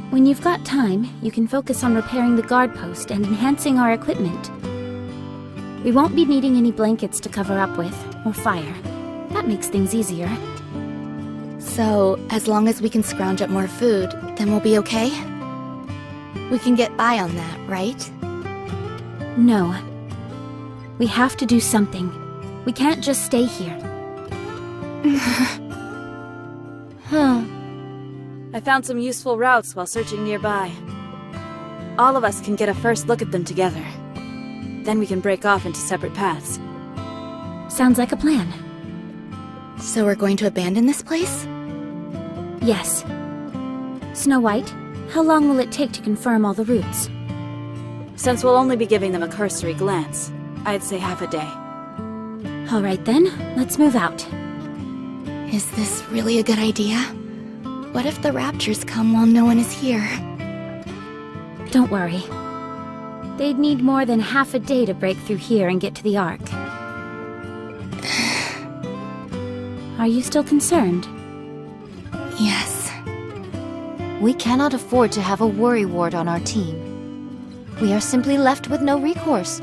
When you've got time, you can focus on repairing the guard post and enhancing our equipment. We won't be needing any blankets to cover up with, or fire. That makes things easier. So, as long as we can scrounge up more food, then we'll be okay? We can get by on that, right? No. We have to do something. We can't just stay here. I found some useful routes while searching nearby. All of us can get a first look at them together. Then we can break off into separate paths. Sounds like a plan. So we're going to abandon this place? Yes. Snow White, how long will it take to confirm all the routes? Since we'll only be giving them a cursory glance, I'd say half a day. All right then, let's move out. Is this really a good idea? What if the raptures come while no one is here? Don't worry. They'd need more than half a day to break through here and get to the Ark. Are you still concerned? Yes. We cannot afford to have a worry ward on our team. We are simply left with no recourse.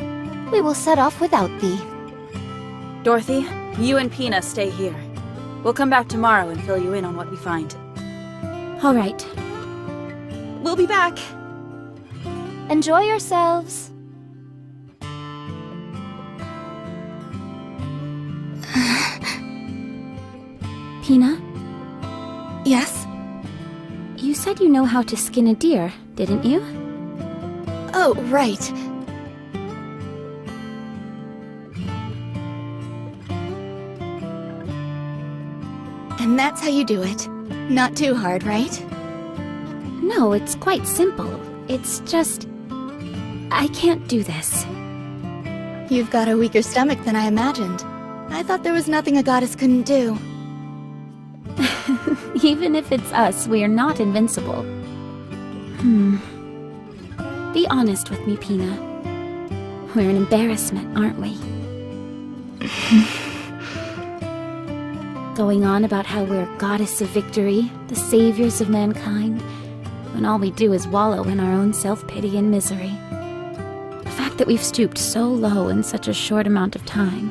We will set off without thee. Dorothy, you and Pina stay here. We'll come back tomorrow and fill you in on what we find. All right. We'll be back. Enjoy yourselves. Pina, Yes? you said you know how to skin a deer, didn't you? Oh, right. And that's how you do it. Not too hard, right? No, it's quite simple. It's just... I can't do this. You've got a weaker stomach than I imagined. I thought there was nothing a goddess couldn't do. Even if it's us, we are not invincible. Be honest with me, Pina. We're an embarrassment, aren't we? Going on about how we're goddess of victory, the saviors of mankind, when all we do is wallow in our own self-pity and misery. The fact that we've stooped so low in such a short amount of time.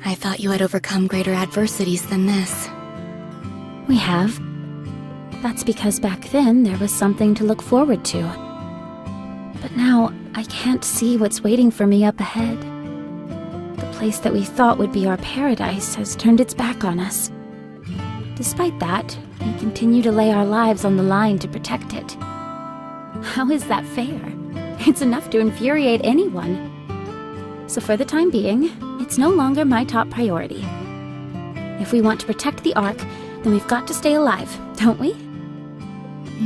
I thought you had overcome greater adversities than this. We have. That's because back then there was something to look forward to. But now, I can't see what's waiting for me up ahead. The place that we thought would be our paradise has turned its back on us. Despite that, we continue to lay our lives on the line to protect it. How is that fair? It's enough to infuriate anyone. So for the time being, it's no longer my top priority. If we want to protect the Ark, then we've got to stay alive, don't we?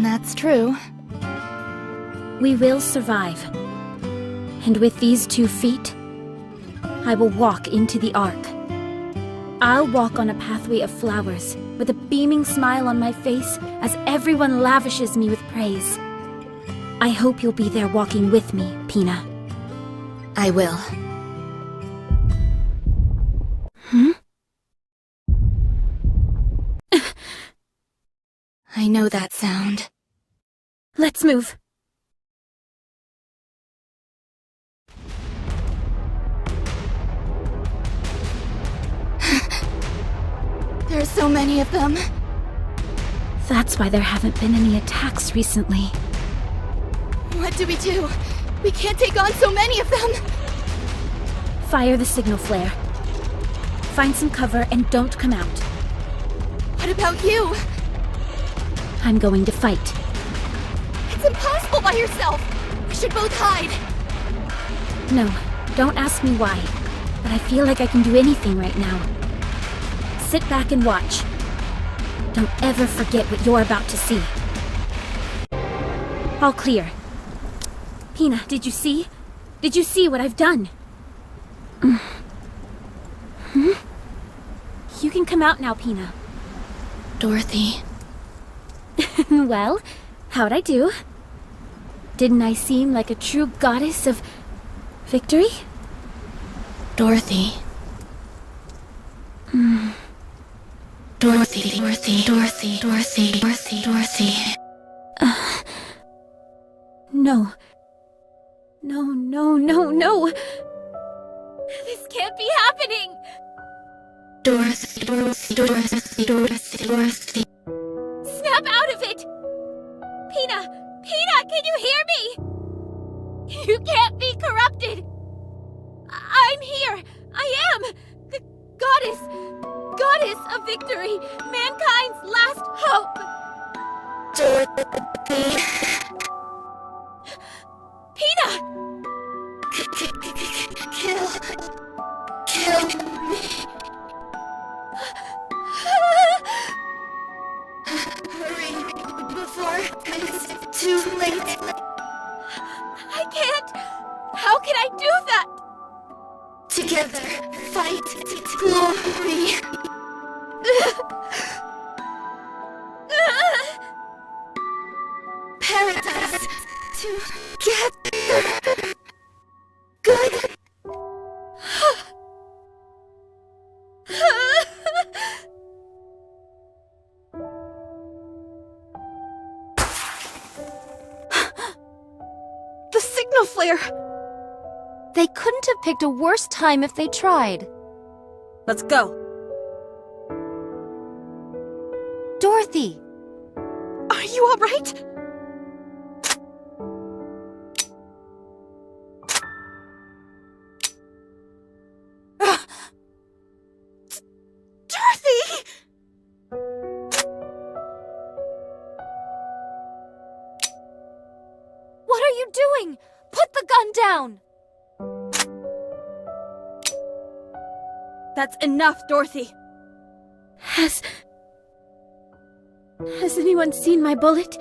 That's true. We will survive. And with these 2 feet, I will walk into the Ark. I'll walk on a pathway of flowers, with a beaming smile on my face as everyone lavishes me with praise. I hope you'll be there walking with me, Pina. I will. I know that sound. Let's move. There's so many of them. That's why there haven't been any attacks recently. What do? We can't take on so many of them! Fire the signal flare. Find some cover and don't come out. What about you? I'm going to fight. impossible by yourself! We should both hide! No, don't ask me why. But I feel like I can do anything right now. Sit back and watch. Don't ever forget what you're about to see. All clear. Pina, did you see? Did you see what I've done? You can come out now, Pina. Dorothy. Well, how'd I do? Didn't I seem like a true goddess of victory? Dorothy. Dorothy. No. No. This can't be happening! Dorothy. Snap out of it! Pina, can you hear me? You can't be corrupted! I'm here! I am! The goddess of victory! Mankind's last hope! Dorothy. Pina! Kill me. Hurry, before it's too late. I can't! How can I do that? Together, fight glory. Paradise together. Good. The signal flare! They couldn't have picked a worse time if they tried. Let's go. Dorothy! Are you alright? Dorothy! What are you doing? Put the gun down! That's enough, Dorothy. Has anyone seen my bullet?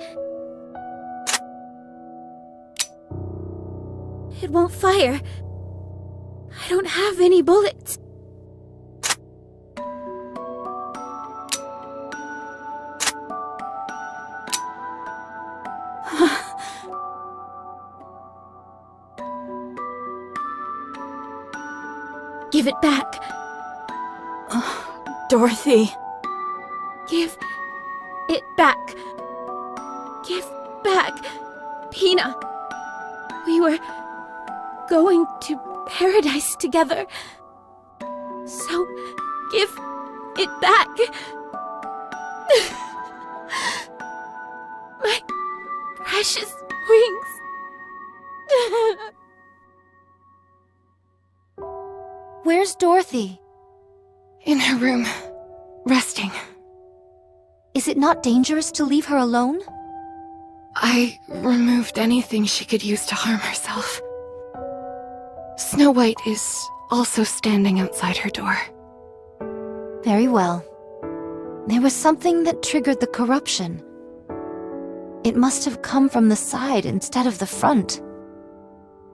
It won't fire. I don't have any bullets. Give it back. Dorothy. Give it back. Give back. Pina. We were going to paradise together. So, give it back. My precious wings. Where's Dorothy? In her room, resting. Is it not dangerous to leave her alone? I removed anything she could use to harm herself. Snow White is also standing outside her door. Very well. There was something that triggered the corruption. It must have come from the side instead of the front.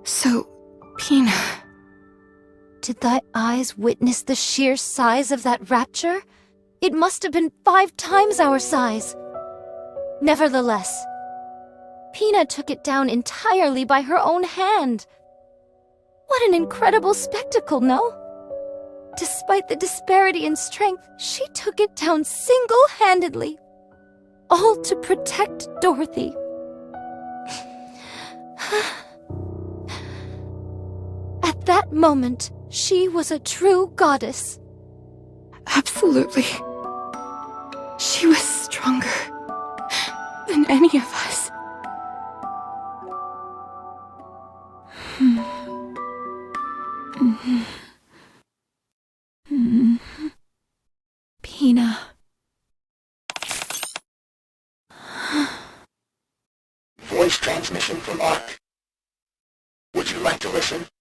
So, Pina... Did thy eyes witness the sheer size of that rapture? It must have been 5 times our size. Nevertheless, Pina took it down entirely by her own hand. What an incredible spectacle, no? Despite the disparity in strength, she took it down single-handedly. All to protect Dorothy. At that moment, she was a true goddess. Absolutely. She was stronger than any of us. Pina. Voice transfer. Would you like to listen?